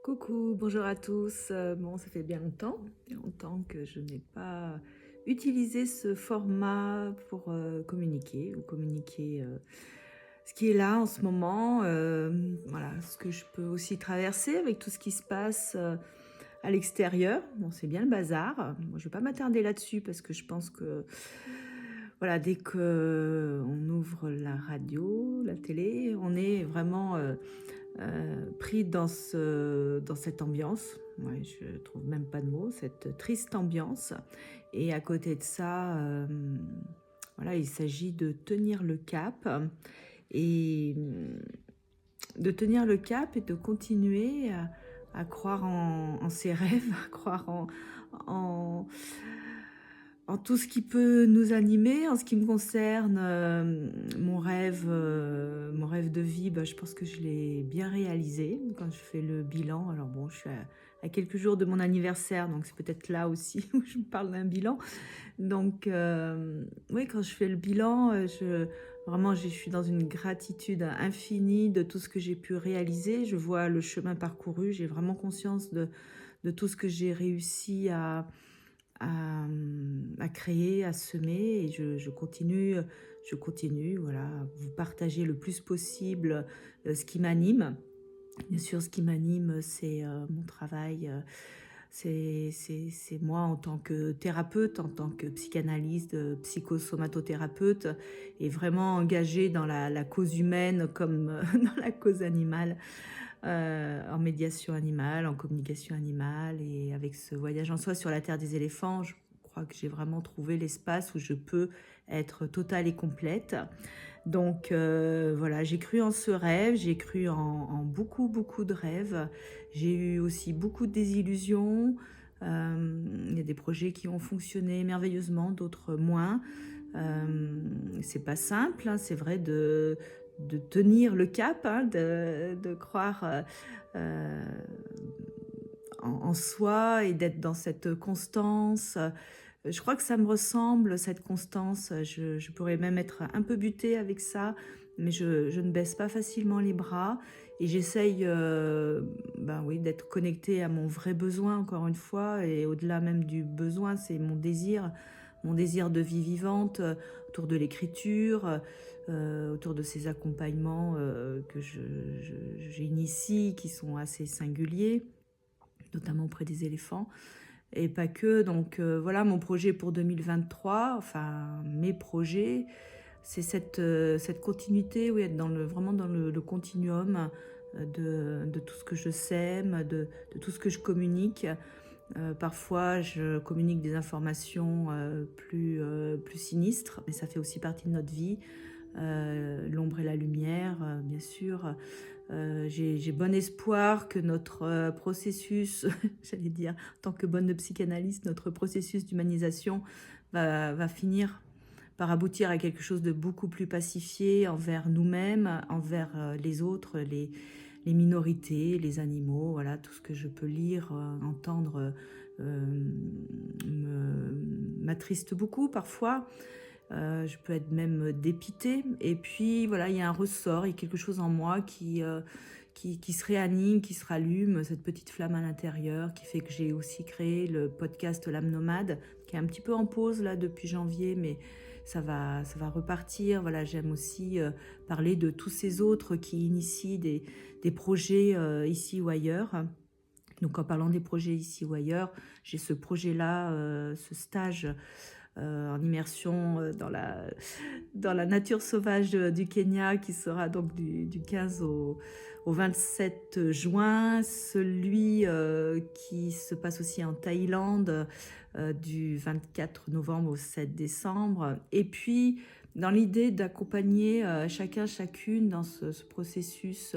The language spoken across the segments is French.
Coucou, bonjour à tous. Bon, ça fait bien longtemps que je n'ai pas utilisé ce format pour communiquer ou communiquer ce qui est là en ce moment. Voilà, ce que je peux aussi traverser avec tout ce qui se passe à l'extérieur. Bon, c'est bien le bazar. Moi, je ne vais pas m'attarder là-dessus parce que je pense que voilà, dès que on ouvre la radio, la télé, on est vraiment pris dans cette ambiance. Ouais, je trouve même pas de mots, cette triste ambiance. Et à côté de ça, voilà, il s'agit de tenir le cap et de tenir le cap et de continuer à croire en ses rêves, à croire en, en tout ce qui peut nous animer. En ce qui me concerne, mon rêve de vie, bah, je pense que je l'ai bien réalisé quand je fais le bilan. Alors bon, je suis à quelques jours de mon anniversaire, donc c'est peut-être là aussi où je me parle d'un bilan. Donc oui, quand je fais le bilan, vraiment, je suis dans une gratitude infinie de tout ce que j'ai pu réaliser. Je vois le chemin parcouru, j'ai vraiment conscience de tout ce que j'ai réussi à créer, à semer, et je continue, voilà, à vous partager le plus possible ce qui m'anime. Bien sûr, ce qui m'anime, c'est mon travail, c'est moi en tant que thérapeute, en tant que psychanalyste, psychosomatothérapeute, et vraiment engagée dans la cause humaine comme dans la cause animale, en médiation animale, en communication animale. Et avec ce voyage en soi sur la terre des éléphants, je crois que j'ai vraiment trouvé l'espace où je peux être totale et complète. Donc voilà, j'ai cru en ce rêve, j'ai cru en beaucoup, beaucoup de rêves. J'ai eu aussi beaucoup de désillusions. Il y a des projets qui ont fonctionné merveilleusement, d'autres moins. C'est pas simple, hein, c'est vrai de tenir le cap, hein, de croire en soi et d'être dans cette constance. Je crois que ça me ressemble, cette constance. Je pourrais même être un peu butée avec ça, mais je ne baisse pas facilement les bras, et j'essaye ben oui, d'être connectée à mon vrai besoin, encore une fois, et au-delà même du besoin, c'est mon désir de vie vivante, autour de l'écriture, autour de ces accompagnements que j'initie, qui sont assez singuliers, notamment auprès des éléphants. Et pas que. Donc voilà, mon projet pour 2023, enfin mes projets, c'est cette continuité, oui, être vraiment dans le continuum de tout ce que je sème, de tout ce que je communique. Parfois, je communique des informations plus sinistres, mais ça fait aussi partie de notre vie. L'ombre et la lumière, bien sûr. J'ai bon espoir que notre processus, j'allais dire, en tant que bonne psychanalyste, notre processus d'humanisation va finir par aboutir à quelque chose de beaucoup plus pacifié envers nous-mêmes, envers les autres, les minorités, les animaux, voilà, tout ce que je peux lire, entendre m'attriste beaucoup parfois. Je peux être même dépitée. Et puis voilà, il y a un ressort, il y a quelque chose en moi qui se réanime, qui se rallume, cette petite flamme à l'intérieur, qui fait que j'ai aussi créé le podcast L'âme nomade, qui est un petit peu en pause là depuis janvier, mais ça va repartir. Voilà, j'aime aussi parler de tous ces autres qui initient des projets ici ou ailleurs. Donc en parlant des projets ici ou ailleurs, j'ai ce projet-là, ce stage en immersion dans la nature sauvage du Kenya, qui sera donc du 15 au 27 juin. Celui qui se passe aussi en Thaïlande du 24 novembre au 7 décembre. Et puis, dans l'idée d'accompagner chacune dans ce processus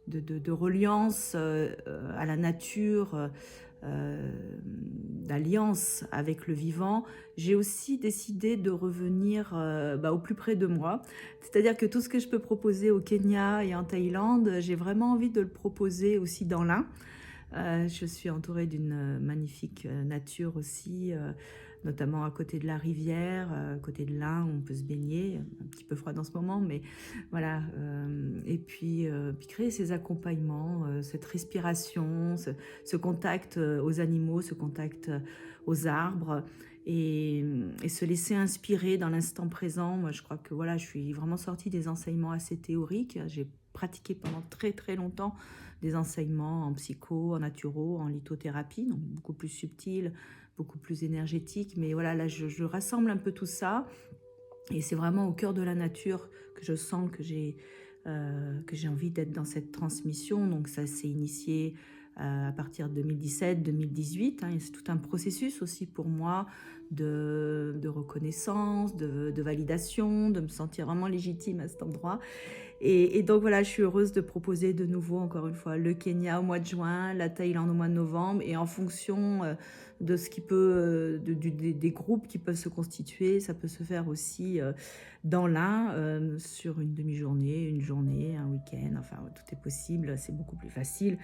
de reliance à la nature, d'alliance avec le vivant, j'ai aussi décidé de revenir au plus près de moi. C'est-à-dire que tout ce que je peux proposer au Kenya et en Thaïlande, j'ai vraiment envie de le proposer aussi dans l'Ain. Je suis entourée d'une magnifique nature aussi, notamment à côté de la rivière, à côté de l'Ain, où on peut se baigner, un petit peu froid en ce moment, mais voilà. Et puis créer ces accompagnements, cette respiration, ce contact aux animaux, ce contact aux arbres, et se laisser inspirer dans l'instant présent. Moi, je crois que voilà, je suis vraiment sortie des enseignements assez théoriques. J'ai pratiqué pendant très très longtemps des enseignements en psycho, en naturo, en lithothérapie, donc beaucoup plus subtil, beaucoup plus énergétique. Mais voilà, là, je rassemble un peu tout ça. Et c'est vraiment au cœur de la nature que je sens que j'ai envie d'être dans cette transmission. Donc ça s'est initié à partir de 2017-2018. Hein, et c'est tout un processus aussi pour moi de reconnaissance, de validation, de me sentir vraiment légitime à cet endroit. Et donc voilà, je suis heureuse de proposer de nouveau, encore une fois, le Kenya au mois de juin, la Thaïlande au mois de novembre, et en fonction de ce qui peut, des groupes qui peuvent se constituer, ça peut se faire aussi dans l'un, sur une demi-journée, une journée, un week-end, enfin tout est possible, c'est beaucoup plus facile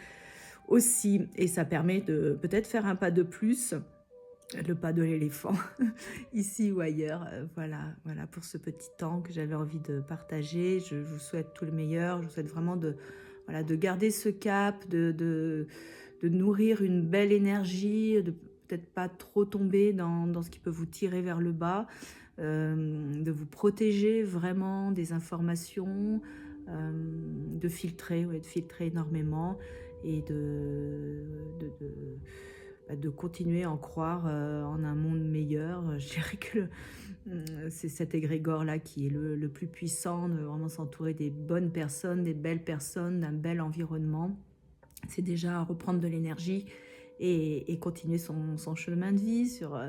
aussi, et ça permet de peut-être faire un pas de plus, le pas de l'éléphant, ici ou ailleurs. Voilà pour ce petit temps que j'avais envie de partager. Je vous souhaite tout le meilleur. Je vous souhaite vraiment de garder ce cap, de nourrir une belle énergie, de peut-être pas trop tomber dans ce qui peut vous tirer vers le bas, de vous protéger vraiment des informations, de filtrer énormément, et de continuer à en croire en un monde meilleur. Je dirais que c'est cet égrégore-là qui est le plus puissant, de vraiment s'entourer des bonnes personnes, des belles personnes, d'un bel environnement. C'est déjà reprendre de l'énergie et continuer son chemin de vie sur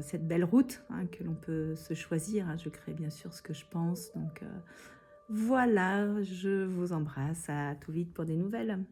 cette belle route, hein, que l'on peut se choisir. Hein. Je crée bien sûr ce que je pense. Donc voilà, je vous embrasse. À tout vite pour des nouvelles.